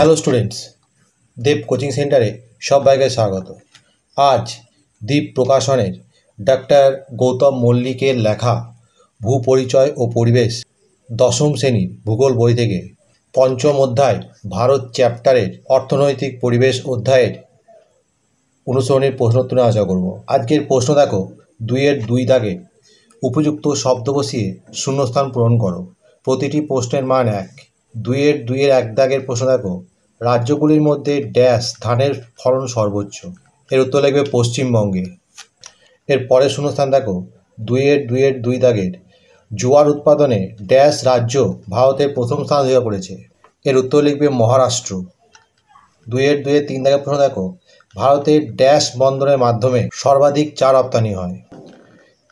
Hello students, দেব coaching সেন্টারে সবাইকে স্বাগত। আজ দ্বীপ প্রকাশনের ডক্টর গৌতম মল্লিকের লেখা ভূপরিচয় ও পরিবেশ দশম শ্রেণীর ভূগোল বই থেকে পঞ্চম অধ্যায় ভারত চ্যাপ্টারের অর্থনৈতিক পরিবেশ অধ্যায়ের অনুসরণের প্রশ্ন তুলে আলোচনা করব। আজকের প্রশ্ন দেখো, 2-2 দাগে উপযুক্ত শব্দ বসিয়ে শূন্যস্থান পূরণ করো। প্রতিটি প্রশ্নের মান 1। 2-1 দাগের প্রশ্ন দেখো, রাজ্যগুলির মধ্যে ড্যাশ ধানের ফলন সর্বোচ্চ। এর উত্তর লিখবে পশ্চিমবঙ্গে। এর পরের শূন্যস্থান দেখো, 2-2 দাগের জোয়ার উৎপাদনে ড্যাশ রাজ্য ভারতের প্রথম স্থান অধিকার করেছে। এর উত্তর লিখবে মহারাষ্ট্র। 2-3 দাগের প্রশ্ন দেখো, ভারতের ড্যাশ বন্দরের মাধ্যমে সর্বাধিক চা রপ্তানি হয়।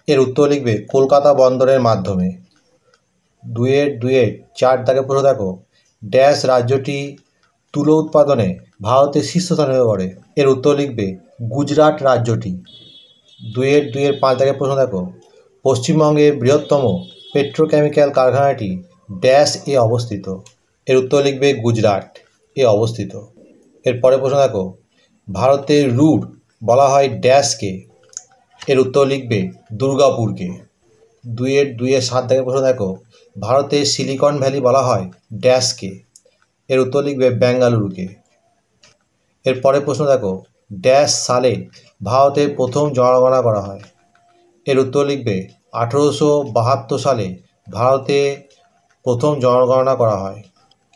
এর উত্তর লিখবে কলকাতা বন্দরের মাধ্যমে। 2-4 দাগের প্রশ্ন দেখো, ড্যাশ রাজ্যটি তুলো উৎপাদনে ভারতের শীর্ষস্থান অধিকার করে। এর উত্তর লিখবে গুজরাট রাজ্যটি। 2-5 দাগের প্রশ্ন দেখো, পশ্চিমবঙ্গের বৃহত্তম পেট্রোকেমিক্যাল কারখানাটি ড্যাশ এ অবস্থিত। এর উত্তর লিখবে গুজরাট এ অবস্থিত। এর পরের প্রশ্ন দেখো, ভারতের রুট বলা হয় ড্যাশকে। এর উত্তর লিখবে দুর্গাপুরকে। 2-7 দাগের প্রশ্ন দেখো, ভারতের সিলিকন ভ্যালি বলা হয় ড্যাশকে। এর উত্তর লিখবে বেঙ্গালুরুকে। এর পরের প্রশ্ন দেখো, ড্যাশ সালে ভারতের প্রথম জনগণনা করা হয়। এর উত্তর লিখবে 1872 সালে ভারতে প্রথম জনগণনা করা হয়।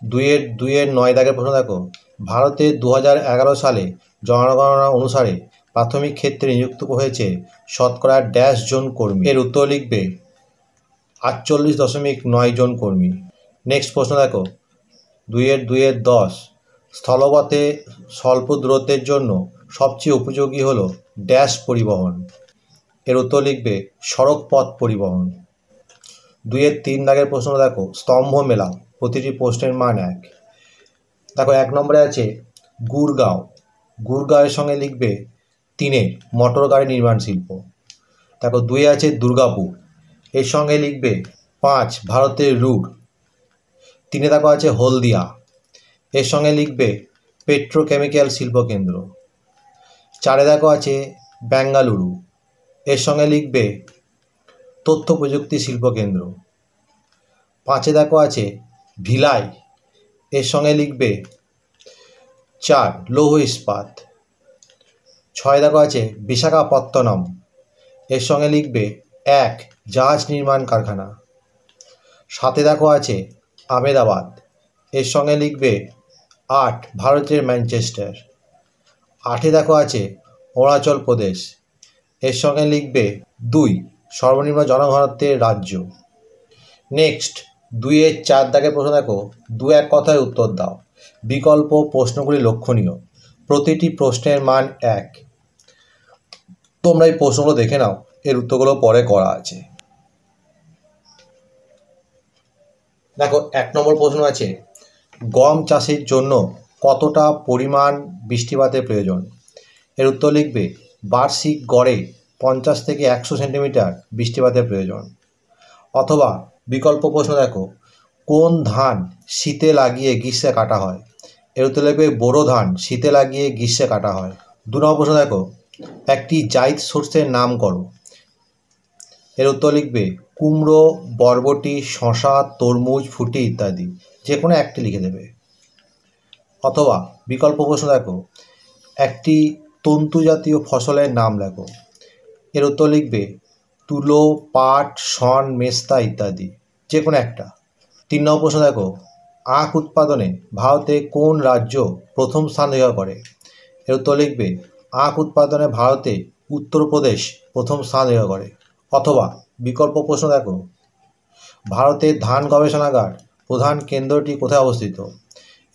2-9 দাগের প্রশ্ন দেখো, ভারতে 2011 সালে জনগণনা অনুসারে প্রাথমিক ক্ষেত্রে নিযুক্ত হয়েছে শতকরা ড্যাশ জন কর্মী। এর উত্তর লিখবে 48.9 জন কর্মী। নেক্সট প্রশ্ন দেখো, 2-10 স্থলপথে স্বল্প দূরত্বের জন্য সবচেয়ে উপযোগী হলো ড্যাশ পরিবহন। এর উত্তর লিখবে সড়ক পথ পরিবহন। 2-3 দাগের প্রশ্ন দেখো, স্তম্ভ মেলাও। প্রতিটি প্রশ্নের মান 1। দেখো 1 নম্বরে আছে গুরগাঁও। গুরগাঁওয়ের সঙ্গে লিখবে 3 মোটর গাড়ি নির্মাণ শিল্প। দেখো 2 আছে দুর্গাপুর, এর সঙ্গে লিখবে 5 ভারতের রুট। 3 দেখো আছে হলদিয়া, এর সঙ্গে লিখবে পেট্রোকেমিক্যাল শিল্পকেন্দ্র। 4 দেখো আছে বেঙ্গালুরু, এর সঙ্গে লিখবে তথ্য প্রযুক্তি শিল্পকেন্দ্র। 5 দেখো আছে ভিলাই, এর সঙ্গে লিখবে 4 লৌহ ইস্পাত। 6 দেখো আছে বিশাখাপত্তনম, এর সঙ্গে লিখবে 1 জাহাজ নির্মাণ কারখানা। 7 দেখো আছে আহমেদাবাদ, এর সঙ্গে লিখবে 8 ভারতের ম্যানচেস্টার। 8 দেখো আছে অরুণাচল প্রদেশ, এর সঙ্গে লিখবে 2 সর্বনিম্ন জনঘনত্বের রাজ্য। নেক্সট 2-4 দাগের প্রশ্ন দেখো, 2-1 কথায় উত্তর দাও। বিকল্প প্রশ্নগুলি লক্ষণীয়। প্রতিটি প্রশ্নের মান 1। তোমরা এই প্রশ্নগুলো দেখে নাও, এর উত্তরগুলো পরে করা আছে। দেখো 1 নম্বর প্রশ্ন আছে, গম চাষের জন্য কতটা পরিমাণ বৃষ্টিপাতের প্রয়োজন। এর উত্তর লিখবে বার্ষিক গড়ে 50 থেকে 100 সেন্টিমিটার বৃষ্টিপাতের প্রয়োজন। অথবা বিকল্প প্রশ্ন দেখো, কোন ধান শীতে লাগিয়ে গ্রীষ্মে কাটা হয়। এর উত্তর লিখবে বোরো ধান শীতে লাগিয়ে গ্রীষ্মে কাটা হয়। 2 নম্বর প্রশ্ন দেখো, একটি জাইদ শস্যের নাম করো। এর উত্তর লিখবে কুমড়ো, বরবটি, শসা, তরমুজ, ফুটি ইত্যাদি। যে কোনো একটি লিখে দেবে। অথবা বিকল্প প্রশ্ন দেখো, একটি তন্তু জাতীয় ফসলের নাম লেখো। এর উত্তর লিখবে তুলো, পাট, শন, মেস্তা ইত্যাদি। যে কোনো একটা। 3 নম্বর প্রশ্ন দেখো, আখ উৎপাদনে ভারতে কোন রাজ্য প্রথম স্থান অধিকার করে। এর উত্তর লিখবে আখ উৎপাদনে ভারতে উত্তরপ্রদেশ প্রথম স্থান অধিকার করে। অথবা বিকল্প প্রশ্ন দেখো, ভারতের ধান গবেষণাগার প্রধান কেন্দ্রটি কোথায় অবস্থিত।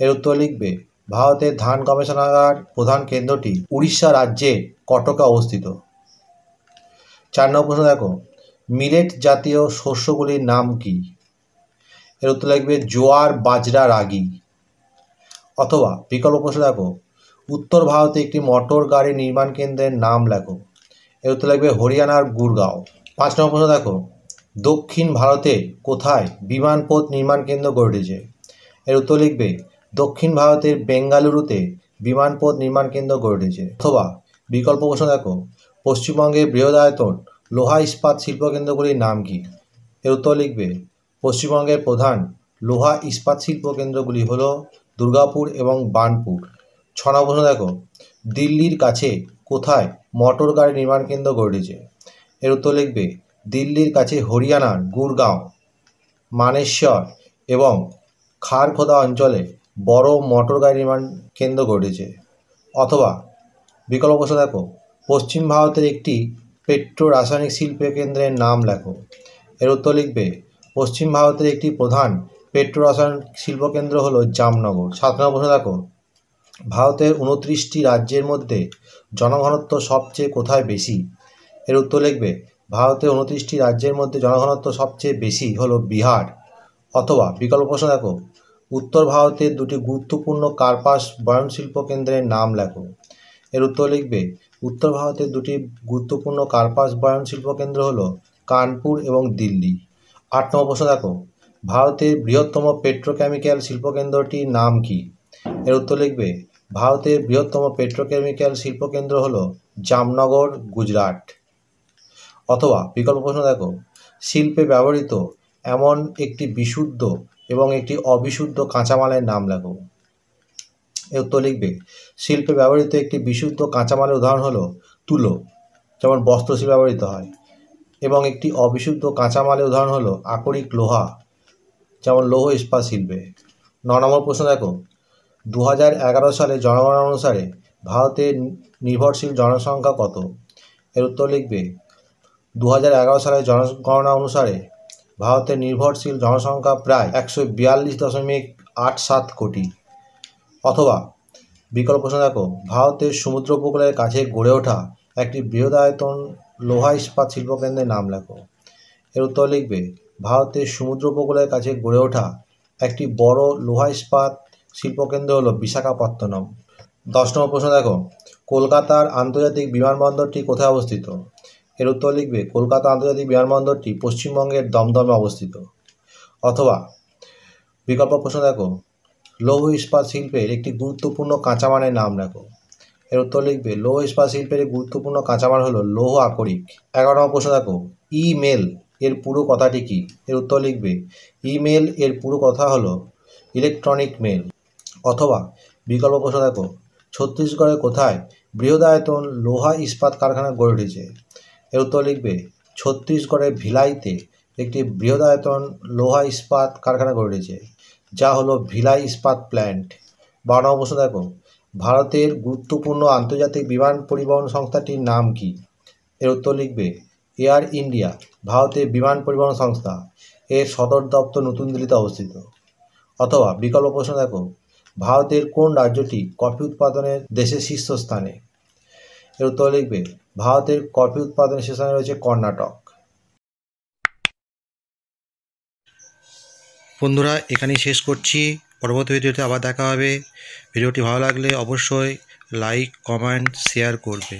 এর উত্তর লিখবে ভারতের ধান গবেষণাগার প্রধান কেন্দ্রটি উড়িষ্যা রাজ্যের কটকে অবস্থিত। 4 নম্বর প্রশ্ন দেখো, মিলেট জাতীয় শস্যগুলির নাম কি। এর উত্তর লিখবে জোয়ার, বাজরা, রাগি। অথবা বিকল্প প্রশ্ন দেখো, উত্তর ভারতে একটি মোটর গাড়ি নির্মাণ কেন্দ্রের নাম লেখো। এর উত্তর লিখবে হরিয়ানার গুরগাঁও। 5 নম্বর প্রশ্ন দেখো, দক্ষিণ ভারতে কোথায় বিমানপথ নির্মাণ কেন্দ্র গড়ে উঠেছে। এর উত্তর লিখবে দক্ষিণ ভারতের বেঙ্গালুরুতে বিমানপথ নির্মাণ কেন্দ্র গড়ে উঠেছে। অথবা বিকল্প প্রশ্ন দেখো, পশ্চিমবঙ্গের বৃহদায়তন লোহা ইস্পাত শিল্পকেন্দ্রগুলির নাম কি? এর উত্তর লিখবে পশ্চিমবঙ্গের প্রধান লোহা ইস্পাত শিল্প কেন্দ্রগুলি হল দুর্গাপুর এবং বার্নপুর। 6 নম্বর প্রশ্ন দেখো, দিল্লির কাছে কোথায় মোটর গাড়ি নির্মাণ কেন্দ্র গড়ে উঠেছে? এর উত্তর লিখবে দিল্লির কাছে হরিয়ানার গুরগাঁও, মানেশ্বর এবং খারখোদা অঞ্চলে বড় মোটর গাড়ি নির্মাণ কেন্দ্র গড়ে উঠেছে। অথবা বিকল্প প্রশ্ন দেখো, পশ্চিম ভারতের একটি পেট্রো রাসায়নিক শিল্প কেন্দ্রের নাম লেখো। এর উত্তর লিখবে পশ্চিম ভারতের একটি প্রধান পেট্রো রাসায়নিক শিল্পকেন্দ্র হলো জামনগর। 7 নম্বর প্রশ্ন দেখো, ভারতের 29টি রাজ্যের মধ্যে জনঘনত্ব সবচেয়ে কোথায় বেশি? এর উত্তর লিখবে ভারতের 29টি রাজ্যের মধ্যে জনঘনত্ব সবচেয়ে বেশি হলো বিহার। অথবা বিকল্প প্রশ্ন দেখো, উত্তর ভারতের দুটি গুরুত্বপূর্ণ কার্পাস বয়ন শিল্প কেন্দ্রের নাম লেখো। এর উত্তর লিখবে উত্তর ভারতের দুটি গুরুত্বপূর্ণ কার্পাস বয়ন শিল্প কেন্দ্র হলো কানপুর এবং দিল্লি। 8 নম্বর প্রশ্ন দেখো, ভারতের বৃহত্তম পেট্রোকেমিক্যাল শিল্পকেন্দ্রটির নাম কি? এর উত্তর লিখবে ভারতের বৃহত্তম পেট্রোকেমিক্যাল শিল্পকেন্দ্র হলো জামনগর, গুজরাট। অথবা বিকল্প প্রশ্ন দেখো, শিল্পে ব্যবহৃত এমন একটি বিশুদ্ধ এবং একটি অবিশুদ্ধ কাঁচামালের নাম লেখো। এর উত্তর লিখবে শিল্পে ব্যবহৃত একটি বিশুদ্ধ কাঁচামালের উদাহরণ হলো তুলো, যেমন বস্ত্রশিল্পে ব্যবহৃত হয়, এবং একটি অবিশুদ্ধ কাঁচামালের উদাহরণ হলো আকরিক লোহা, যেমন লৌহ ইস্পাত শিল্পে। 9 নম্বর প্রশ্ন দেখো, 2011 সালে জনগণনা অনুসারে ভারতের নির্ভরশীল জনসংখ্যা কত? এর উত্তর লিখবে 2011 সালের জনগণনা অনুসারে ভারতের নির্ভরশীল জনসংখ্যা প্রায় 142.87 কোটি। অথবা বিকল্প প্রশ্ন দেখো, ভারতের সমুদ্র উপকূলের কাছে গড়ে ওঠা একটি বৃহদায়তন লোহা ইস্পাত শিল্পকেন্দ্রের নাম লেখো। এর উত্তর লিখবে ভারতের সমুদ্র উপকূলের কাছে গড়ে ওঠা একটি বড় লোহা ইস্পাত শিল্পকেন্দ্র হলো বিশাখাপত্তনম। 10 নম্বর প্রশ্ন দেখো, কলকাতার আন্তর্জাতিক বিমানবন্দরটি কোথায় অবস্থিত? এর উত্তর লিখবে কলকাতা আন্তর্জাতিক বিমানবন্দরটি পশ্চিমবঙ্গের দমদমে অবস্থিত। অথবা বিকল্প প্রশ্ন দেখো, লৌহ ইস্পাত শিল্পের একটি গুরুত্বপূর্ণ কাঁচামালের নাম লেখো। এর উত্তর লিখবে লৌহ ইস্পাত শিল্পের গুরুত্বপূর্ণ কাঁচামাল হলো লৌহ আকরিক। 11 নম্বর প্রশ্ন দেখো, ইমেল এর পুরো কথাটি কি? এর উত্তর লিখবে ইমেল এর পুরো কথা হলো ইলেকট্রনিক মেল। অথবা বিকল্প প্রশ্ন দেখো, ছত্তিশগড়ের কোথায় বৃহদায়তন লোহা ইস্পাত কারখানা গড়ে উঠেছে? এর উত্তর লিখবে ছত্তিশগড়ের ভিলাইতে একটি বৃহদায়তন লোহা ইস্পাত কারখানা গড়ে উঠেছে, যা হলো ভিলাই ইস্পাত প্ল্যান্ট। 12 নম্বর প্রশ্ন দেখো, ভারতের গুরুত্বপূর্ণ আন্তর্জাতিক বিমান পরিবহন সংস্থাটির নাম কি? এর উত্তর লিখবে এয়ার ইন্ডিয়া ভারতের বিমান পরিবহন সংস্থা। এর সদর দপ্তর নতুন দিল্লিতে অবস্থিত। অথবা বিকল্প প্রশ্ন দেখো, ভারতের কোন রাজ্যটি কফি উৎপাদনের দেশের শীর্ষস্থানে? এর উত্তর লিখবে ভারতের কফি উৎপাদনের শীর্ষস্থানে রয়েছে কর্ণাটক। বন্ধুরা, এখানেই শেষ করছি। পরবর্তী ভিডিওতে আবার দেখা হবে। ভিডিওটি ভালো লাগলে অবশ্যই লাইক, কমেন্ট, শেয়ার করবে।